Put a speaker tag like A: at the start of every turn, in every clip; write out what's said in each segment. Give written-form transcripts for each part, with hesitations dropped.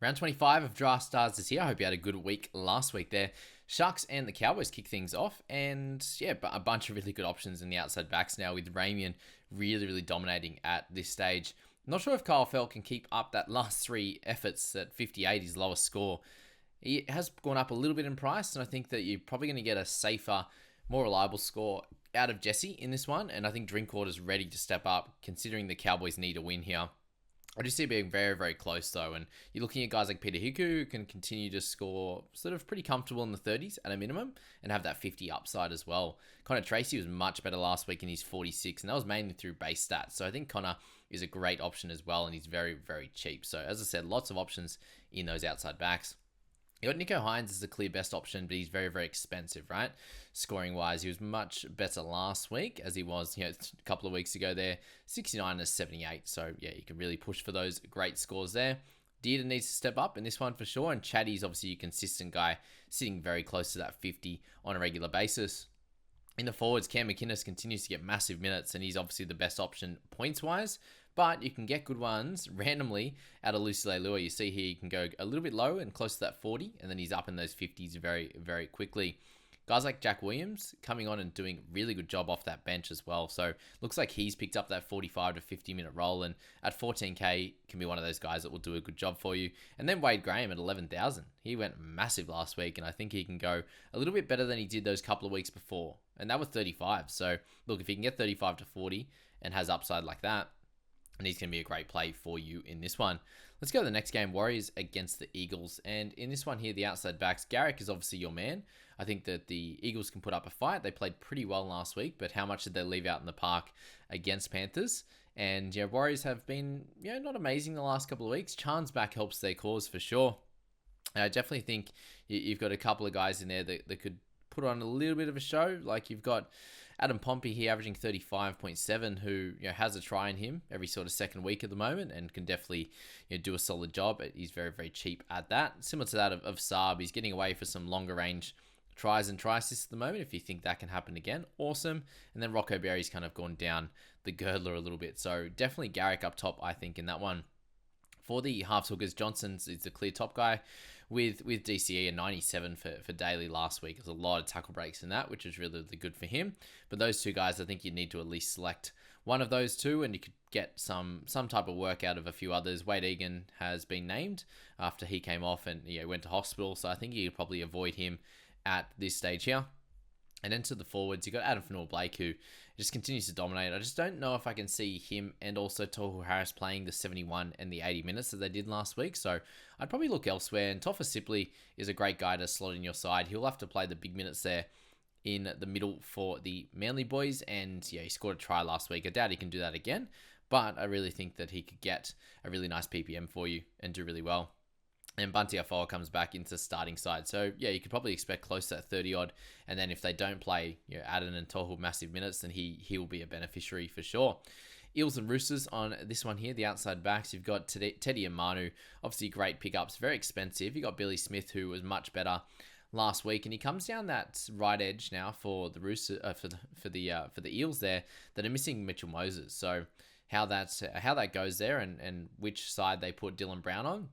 A: Round 25 of Draft Stars is here. I hope you had a good week last week there. Sharks and the Cowboys kick things off, and yeah, a bunch of really good options in the outside backs now, with Ramian really dominating at this stage. Not sure if Kyle Felt can keep up that last three efforts at 58, his lowest score. He has gone up a little bit in price, and I think that you're probably going to get a safer, more reliable score out of Jesse in this one, and I think Drinkwater's ready to step up, considering the Cowboys need a win here. I just see it being very close though, and you're looking at guys like Peter Hiku, who can continue to score sort of pretty comfortable in the 30s at a minimum and have that 50 upside as well. Connor Tracy was much better last week in his 46, and that was mainly through base stats. So I think Connor is a great option as well, and he's very cheap. So as I said, lots of options in those outside backs. You got Nico Hines as the clear best option, but he's very expensive, right? Scoring wise, he was much better last week as he was, a couple of weeks ago there, 69 to 78. So yeah, you can really push for those great scores there. Dearden needs to step up in this one for sure, and Chatty's obviously a consistent guy, sitting very close to that 50 on a regular basis. In the forwards, Cam McInnes continues to get massive minutes, and he's obviously the best option points-wise. But you can get good ones randomly out of Lucy Leilua. You see here, you can go a little bit low and close to that 40, and then he's up in those 50s very quickly. Guys like Jack Williams coming on and doing a really good job off that bench as well. So looks like he's picked up that 45 to 50 minute role, and at 14k can be one of those guys that will do a good job for you. And then Wade Graham at 11,000. He went massive last week, and I think he can go a little bit better than he did those couple of weeks before. And that was 35. So look, if he can get 35 to 40 and has upside like that, and he's going to be a great play for you in this one. Let's go to the next game, Warriors against the Eagles. And in this one here, the outside backs, Garrick is obviously your man. I think that the Eagles can put up a fight. They played pretty well last week, but how much did they leave out in the park against Panthers? And yeah, Warriors have been not amazing the last couple of weeks. Chan's back helps their cause for sure. And I definitely think you've got a couple of guys in there that could put on a little bit of a show. Like you've got Adam Pompey here averaging 35.7, who has a try in him every sort of second week at the moment, and can definitely do a solid job. He's very cheap at that. Similar to that of Saab, he's getting away for some longer range tries and try assists at the moment. If you think that can happen again, awesome. And then Rocco Berry's kind of gone down the girdler a little bit. So definitely Garrick up top, I think, in that one. For the half hookers, Johnson's is the clear top guy with DCE, a 97 for daily last week. There's a lot of tackle breaks in that, which is really good for him. But those two guys, I think you need to at least select one of those two, and you could get some type of work out of a few others. Wade Egan has been named after he came off and went to hospital, so I think you could probably avoid him at this stage here. And then to the forwards, you got Adam Fanua-Blake, who just continues to dominate. I just don't know if I can see him and also Tohu Harris playing the 71 and the 80 minutes that they did last week. So I'd probably look elsewhere. And Toffa Sipley is a great guy to slot in your side. He'll have to play the big minutes there in the middle for the Manly boys. And yeah, he scored a try last week. I doubt he can do that again, but I really think that he could get a really nice PPM for you and do really well. And Bunty Afoa comes back into starting side. So, yeah, you could probably expect close to that 30-odd. And then if they don't play Aden and Tohu massive minutes, then he will be a beneficiary for sure. Eels and Roosters on this one here, the outside backs. You've got Teddy and Manu. Obviously, great pickups. Very expensive. You got Billy Smith, who was much better last week. And he comes down that right edge now for the Roosters, for the Eels there, that are missing Mitchell Moses. So, how that goes there and which side they put Dylan Brown on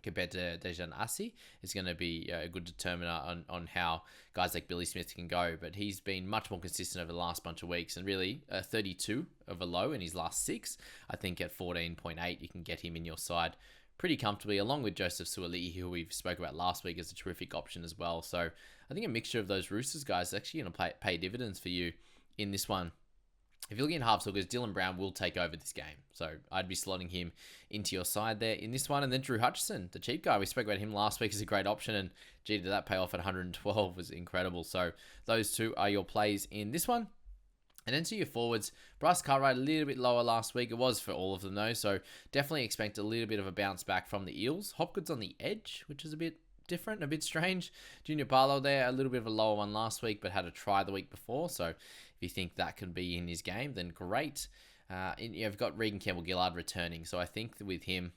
A: compared to Dejan Assi is going to be a good determiner on how guys like Billy Smith can go. But he's been much more consistent over the last bunch of weeks, and really 32 of a low in his last 6. I think at 14.8 you can get him in your side pretty comfortably, along with Joseph Suali'i, who we spoke about last week as a terrific option as well. So I think a mixture of those Roosters guys is actually going to pay dividends for you in this one. If you're looking at half hookers, Dylan Brown will take over this game. So I'd be slotting him into your side there in this one. And then Drew Hutchison, the cheap guy. We spoke about him last week as a great option. And gee, did that pay off at 112 was incredible. So those two are your plays in this one. And then to your forwards, Bryce Cartwright a little bit lower last week. It was for all of them though. So definitely expect a little bit of a bounce back from the Eels. Hopgood's on the edge, which is a bit different, a bit strange. Junior Barlow there, a little bit of a lower one last week, but had a try the week before. So if you think that could be in his game, then great. You've got Regan Campbell-Gillard returning. So I think that with him,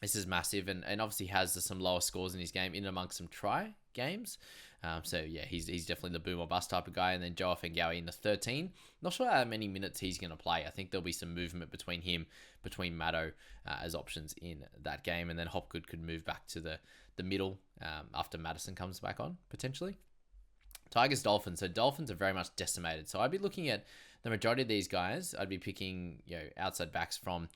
A: This is massive, and obviously has some lower scores in his game in amongst some try games. So yeah, he's definitely the boom or bust type of guy. And then Joe Fengawi in the 13. Not sure how many minutes he's going to play. I think there'll be some movement between Maddo as options in that game, and then Hopgood could move back to the middle after Madison comes back on potentially. Tigers Dolphins. So Dolphins are very much decimated. So I'd be looking at the majority of these guys. I'd be picking outside backs from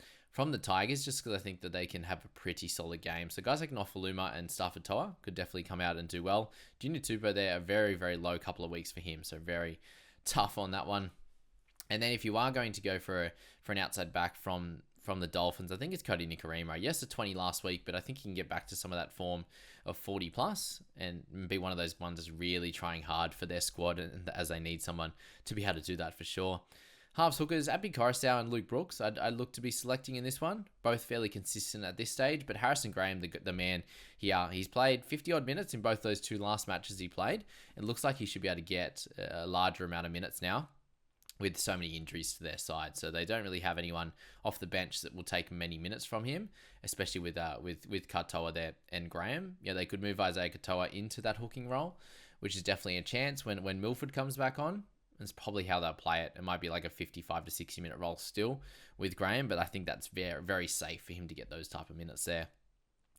A: the Tigers, just because I think that they can have a pretty solid game. So guys like Nofaluma and Stafford Toa could definitely come out and do well. Junior Tupou there, a very, very low couple of weeks for him, so very tough on that one. And then if you are going to go for an outside back from the Dolphins, I think it's Cody Nikorima. Yes, a 20 last week, but I think he can get back to some of that form of 40 plus and be one of those ones that's really trying hard for their squad, and as they need someone to be able to do that for sure. Halves hookers, Abby Coruscant and Luke Brooks, I'd look to be selecting in this one. Both fairly consistent at this stage, but Harrison Graham, the man here, he's played 50-odd minutes in both those two last matches he played. It looks like he should be able to get a larger amount of minutes now with so many injuries to their side. So they don't really have anyone off the bench that will take many minutes from him, especially with Katoa there and Graham. Yeah, they could move Isaiah Katoa into that hooking role, which is definitely a chance when Milford comes back on. That's probably how they'll play it. It might be like a 55 to 60 minute role still with Graham, but I think that's very, very safe for him to get those type of minutes there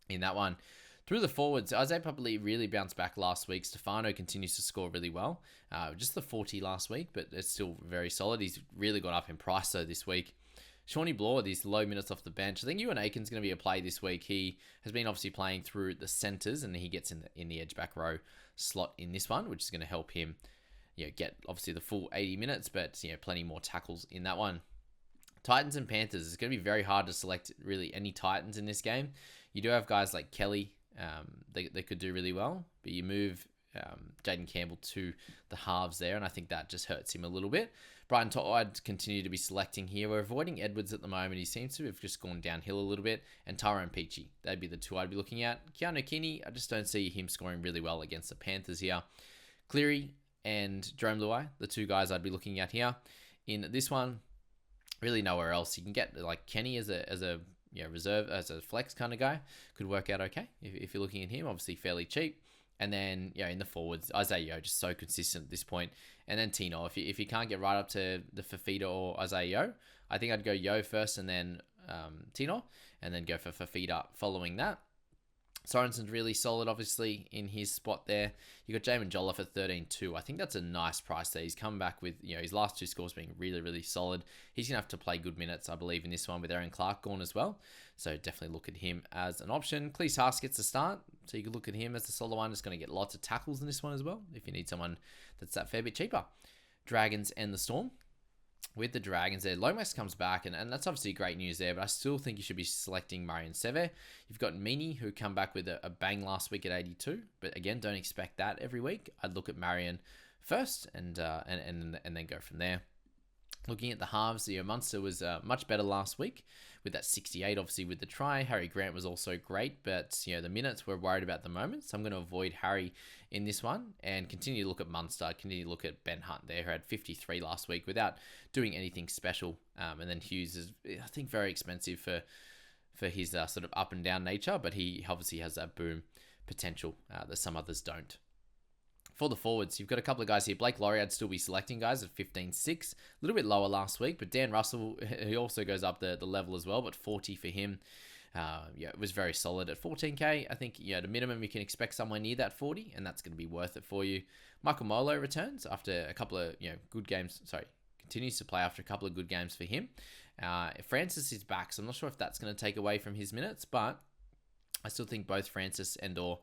A: in that one. Through the forwards, Isaiah Papali really bounced back last week. Stefano continues to score really well. Just the 40 last week, but it's still very solid. He's really got up in price though this week. Shawnee Bloor, these low minutes off the bench. I think Ewan Aiken's going to be a play this week. He has been obviously playing through the centres, and he gets in the edge back row slot in this one, which is going to help him get obviously the full 80 minutes, but plenty more tackles in that one. Titans and Panthers. It's going to be very hard to select really any Titans in this game. You do have guys like Kelly. They could do really well, but you move Jaden Campbell to the halves there, and I think that just hurts him a little bit. Brighton To'o, I'd continue to be selecting here. We're avoiding Edwards at the moment. He seems to have just gone downhill a little bit. And Tyrone Peachy. They'd be the two I'd be looking at. Keanu Kinney, I just don't see him scoring really well against the Panthers here. Cleary and Jerome Luai, the two guys I'd be looking at here. In this one, really nowhere else. You can get like Kenny as a reserve, as a flex kind of guy. Could work out okay if you're looking at him. Obviously fairly cheap. And then, in the forwards, Isaiah Yeo, just so consistent at this point. And then Tino, if you can't get right up to the Fafita or Isaiah Yeo, I think I'd go Yeo first and then Tino, and then go for Fafita following that. Sorensen's really solid, obviously, in his spot there. You got Jamin Jolliffe at 13-2. I think that's a nice price there. He's come back with, his last two scores being really, really solid. He's going to have to play good minutes, I believe, in this one with Aaron Clark gone as well. So definitely look at him as an option. Cleese Haas gets a start, so you can look at him as the solo one. It's going to get lots of tackles in this one as well, if you need someone that's that fair bit cheaper. Dragons and the Storm. With the Dragons there, Lomax comes back, and that's obviously great news there, but I still think you should be selecting Marion Seve. You've got Meany, who come back with a bang last week at 82, but again, don't expect that every week. I'd look at Marion first and then go from there. Looking at the halves, Munster was much better last week with that 68, obviously with the try. Harry Grant was also great, but the minutes we're worried about at the moment, so I'm going to avoid Harry in this one and continue to look at Munster, continue to look at Ben Hunt there, who had 53 last week without doing anything special. And then Hughes is, I think, very expensive for his sort of up and down nature, but he obviously has that boom potential that some others don't. For the forwards, you've got a couple of guys here. Blake Laurie, I'd still be selecting guys at 15.6. A little bit lower last week, but Dan Russell, he also goes up the level as well, but 40 for him. It was very solid at 14k. I think, the minimum you can expect somewhere near that 40, and that's going to be worth it for you. Michael Molo returns after a couple of, good games. Sorry, continues to play after a couple of good games for him. Francis is back, so I'm not sure if that's going to take away from his minutes, but I still think both Francis and or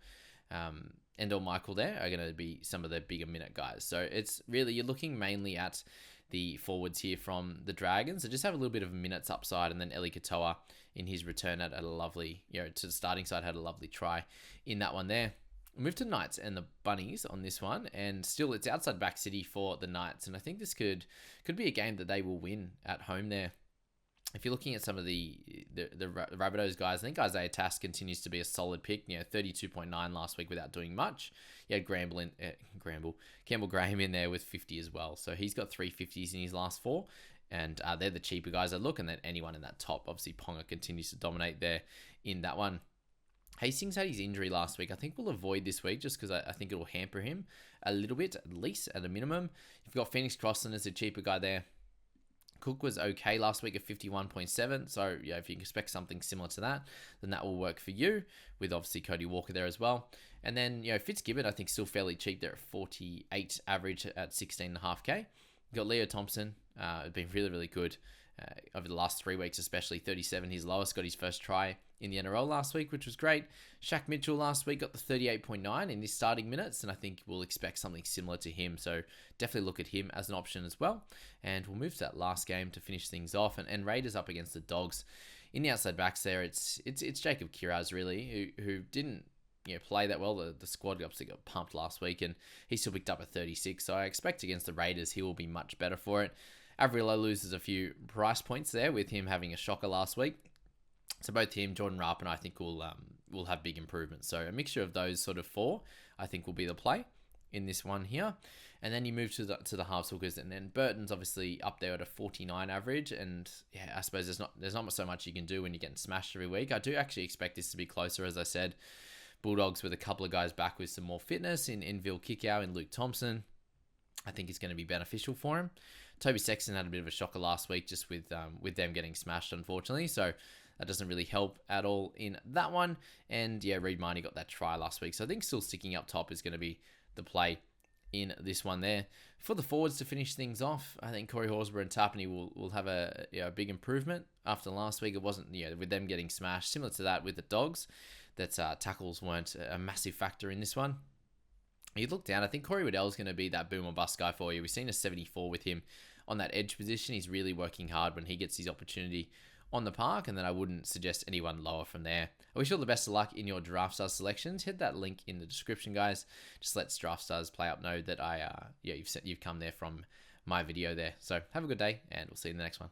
A: Michael there are going to be some of the bigger minute guys. So it's really, you're looking mainly at the forwards here from the Dragons. So just have a little bit of minutes upside, and then Eli Katoa in his return at a lovely, to the starting side, had a lovely try in that one there. We'll move to Knights and the Bunnies on this one, and still it's outside back city for the Knights, and I think this could be a game that they will win at home there. If you're looking at some of the Rabbitohs guys, I think Isaiah Tass continues to be a solid pick. 32.9 last week without doing much. You had Campbell Graham in there with 50 as well. So he's got 350s in his last four. And they're the cheaper guys I look. And then anyone in that top, obviously Ponga continues to dominate there in that one. Hastings had his injury last week. I think we'll avoid this week just because I think it will hamper him a little bit, at least at a minimum. You've got Phoenix Crossland as a cheaper guy there. Cook was okay last week at 51.7, so yeah, if you expect something similar to that, then that will work for you, with obviously Cody Walker there as well. And then, Fitzgibbon, I think, still fairly cheap there at 48 average at 16.5k. You've got Leo Thompson, been really, really good over the last 3 weeks, especially 37, his lowest, got his first try in the NRL last week, which was great. Shaq Mitchell last week got the 38.9 in his starting minutes, and I think we'll expect something similar to him, so definitely look at him as an option as well. And we'll move to that last game to finish things off, and Raiders up against the Dogs. In the outside backs there, it's Jacob Kiraz really, who didn't play that well. The squad obviously got pumped last week, and he still picked up a 36, so I expect against the Raiders he will be much better for it. Averillo loses a few price points there with him having a shocker last week. So both him, Jordan Rapp, and I think will have big improvements. So a mixture of those sort of four, I think, will be the play in this one here. And then you move to the halves hookers, and then Burton's obviously up there at a 49 average. And yeah, I suppose there's not so much you can do when you're getting smashed every week. I do actually expect this to be closer, as I said. Bulldogs with a couple of guys back with some more fitness in Vil Kikau and Luke Thompson, I think is going to be beneficial for him. Toby Sexton had a bit of a shocker last week just with them getting smashed, unfortunately. So that doesn't really help at all in that one. And yeah, Reed Marnie got that try last week. So I think still sticking up top is going to be the play in this one there. For the forwards to finish things off, I think Corey Horsburgh and Tapani will have a big improvement after last week. It wasn't, with them getting smashed, similar to that with the Dogs, that tackles weren't a massive factor in this one. You look down, I think Corey Waddell is going to be that boom or bust guy for you. We've seen a 74 with him on that edge position. He's really working hard when he gets his opportunity on the park, and then I wouldn't suggest anyone lower from there. I wish you all the best of luck in your Draftstars selections. Hit that link in the description, guys. Just let Draftstars Play Up know that you've come there from my video there. So have a good day, and we'll see you in the next one.